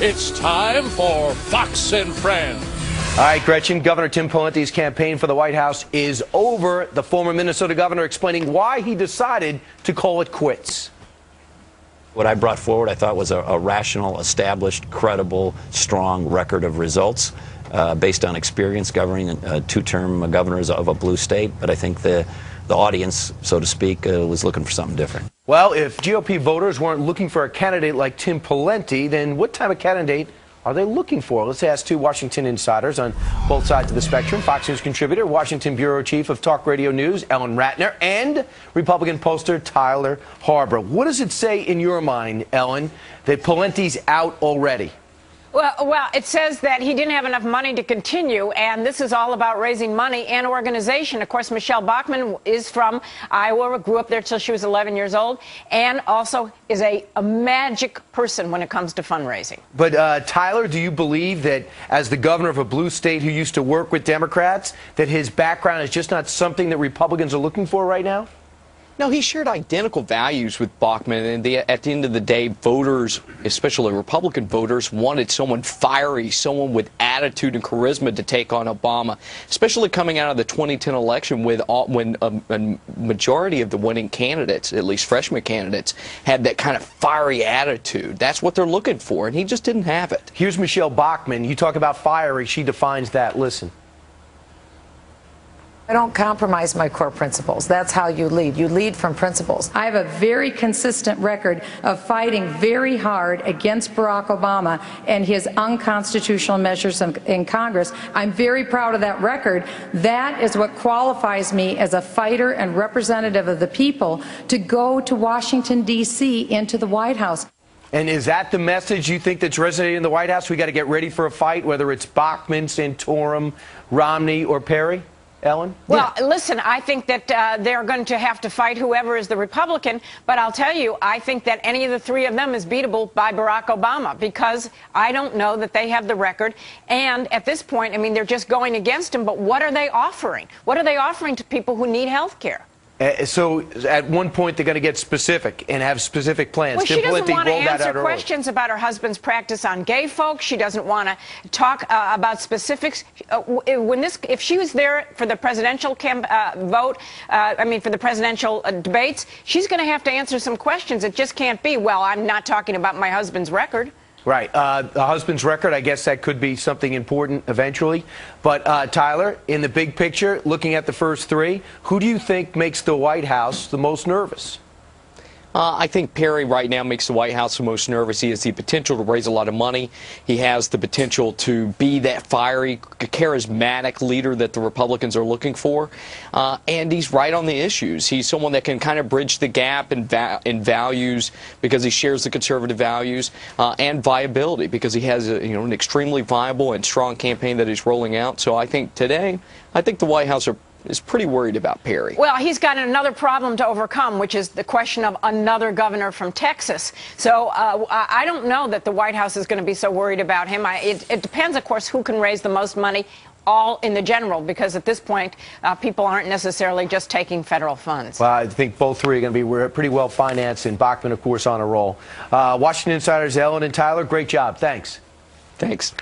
It's time for Fox and Friends. All right, Gretchen, Governor Tim Pawlenty's campaign for the White House is over. The former Minnesota governor explaining why he decided to call it quits. What I brought forward, I thought, was a rational, established, credible, strong record of results based on experience governing two-term governors of a blue state. But I think the audience, so to speak, was looking for something different. Well, if GOP voters weren't looking for a candidate like Tim Pawlenty, then what type of candidate are they looking for? Let's ask two Washington insiders on both sides of the spectrum. Fox News contributor, Washington bureau chief of Talk Radio News, Ellen Ratner, and Republican pollster Tyler Harber. What does it say in your mind, Ellen, that Pawlenty's out already? Well, it says that he didn't have enough money to continue, and this is all about raising money and organization. Of course, Michelle Bachmann is from Iowa, grew up there till she was 11 years old, and also is a magic person when it comes to fundraising. But, Tyler, do you believe that as the governor of a blue state who used to work with Democrats, that his background is just not something that Republicans are looking for right now? No, he shared identical values with Bachmann, and at the end of the day, voters, especially Republican voters, wanted someone fiery, someone with attitude and charisma to take on Obama, especially coming out of the 2010 election when a majority of the winning candidates, at least freshman candidates, had that kind of fiery attitude. That's what they're looking for, and he just didn't have it. Here's Michelle Bachmann. You talk about fiery. She defines that. Listen. I don't compromise my core principles. That's how you lead. You lead from principles. I have a very consistent record of fighting very hard against Barack Obama and his unconstitutional measures in Congress. I'm very proud of that record. That is what qualifies me as a fighter and representative of the people to go to Washington, D.C., into the White House. And is that the message you think that's resonating in the White House? We got to get ready for a fight, whether it's Bachmann, Santorum, Romney, or Perry? Ellen? Well, listen, I think that they're going to have to fight whoever is the Republican, but I'll tell you, I think that any of the three of them is beatable by Barack Obama, because I don't know that they have the record. And at this point, I mean, they're just going against him, but what are they offering? What are they offering to people who need health care? So at one point they're going to get specific and have specific plans. Well, she doesn't want to answer early. questions about her husband's practice on gay folks. She doesn't want to talk about specifics. If she was there for the presidential vote, for the presidential debates, she's going to have to answer some questions. It just can't be, well, I'm not talking about my husband's record. Right. The husband's record, I guess that could be something important eventually. But, Tyler, in the big picture, looking at the first three, who do you think makes the White House the most nervous? I think Perry right now makes the White House the most nervous. He has the potential to raise a lot of money. He has the potential to be that fiery, charismatic leader that the Republicans are looking for. And he's right on the issues. He's someone that can kind of bridge the gap in values because he shares the conservative values, and viability because he has an extremely viable and strong campaign that he's rolling out. So I think today, the White House is pretty worried about Perry. Well, he's got another problem to overcome, which is the question of another governor from Texas. So I don't know that the White House is going to be so worried about him. It depends, of course, who can raise the most money, all in the general, because at this point, people aren't necessarily just taking federal funds. Well, I think both three are going to be pretty well financed, and Bachmann, of course, on a roll. Washington Insiders, Ellen and Tyler, great job. Thanks. Thanks.